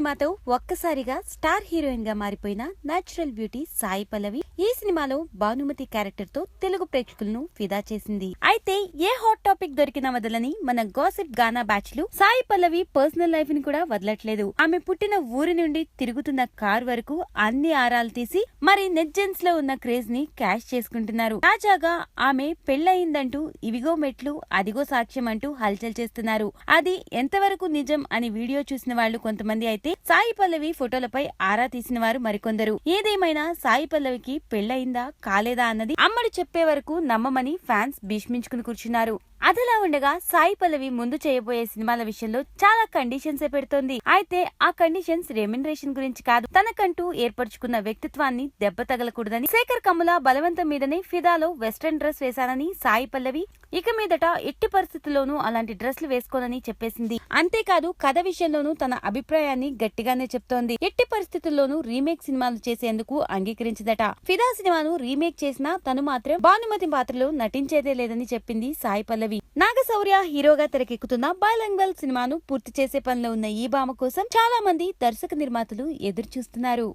సినిమాతో ఒక్కసారిగా star heroine గా మారిపోయిన నేచురల్ బ్యూటీ సాయి పల్లవి ఈ సినిమాలో భానుమతి క్యారెక్టర్ తో తెలుగు ప్రేక్షకులను ఫిదా చేసింది. అయితే ఏ హాట్ టాపిక్ దొరికినా వదలని మన గాసిప్ గానా బ్యాచ్ లు సాయి పల్లవి పర్సనల్ లైఫ్ ని కూడా వదలట్లేదు. ఆమె పుట్టిన ఊరి నుండి తిరుగుతున్న కార్ వరకు అన్ని ఆరాలు తీసి మరి నెట్జెన్స్ లో ఉన్న క్రేజ్ ని క్యాష్ చేసుకుంటున్నారు. తాజాగా ఆమె పెళ్లయిందంటూ ఇవిగో మెట్లు అదిగో సాక్ష్యం అంటూ హల్చల్ చేస్తున్నారు. అది ఎంతవరకు నిజం అని వీడియో చూసిన వాళ్ళు కొంతమంది అయితే సాయి పల్లవి ఫోటోలపై ఆరా తీసిన వారు మరికొందరు. ఏదేమైనా సాయి పల్లవికి పెళ్లయిందా కాలేదా అన్నది అమ్మడు చెప్పే వరకు నమ్మమని ఫ్యాన్స్ భీష్మించుకుని కూర్చున్నారు. అదలా ఉండగా సాయి పల్లవి ముందు చేయబోయే సినిమాల విషయంలో చాలా కండిషన్స్ పెడుతోంది. అయితే ఆ కండిషన్స్ రెమ్యునరేషన్ గురించి కాదు, తనకంటూ ఏర్పరచుకున్న వ్యక్తిత్వాన్ని దెబ్బ తగలకూడదని. శేఖర్ కమ్ముల బలవంతం మీదనే ఫిదాలో వెస్ట్రన్ డ్రెస్ వేశానని సాయి పల్లవి ఇక మీదట ఎట్టి పరిస్థితుల్లోనూ అలాంటి డ్రెస్లు వేసుకోనని చెప్పేసింది. అంతేకాదు కథ విషయంలోనూ తన అభిప్రాయాన్ని గట్టిగానే చెప్తోంది. ఎట్టి పరిస్థితుల్లోనూ రీమేక్ సినిమాలు చేసేందుకు అంగీకరించదట. ఫిదా సినిమాను రీమేక్ చేసినా తను మాత్రం భానుమతి పాత్రలో నటించేదే లేదని చెప్పింది సాయి పల్లవి. నాగశౌర్య హీరోగా తెరకెక్కుతున్న బైలింగ్వల్ సినిమాను పూర్తి చేసే పనిలో ఉన్న ఈ భామ కోసం చాలా మంది దర్శక నిర్మాతలు ఎదురు చూస్తున్నారు.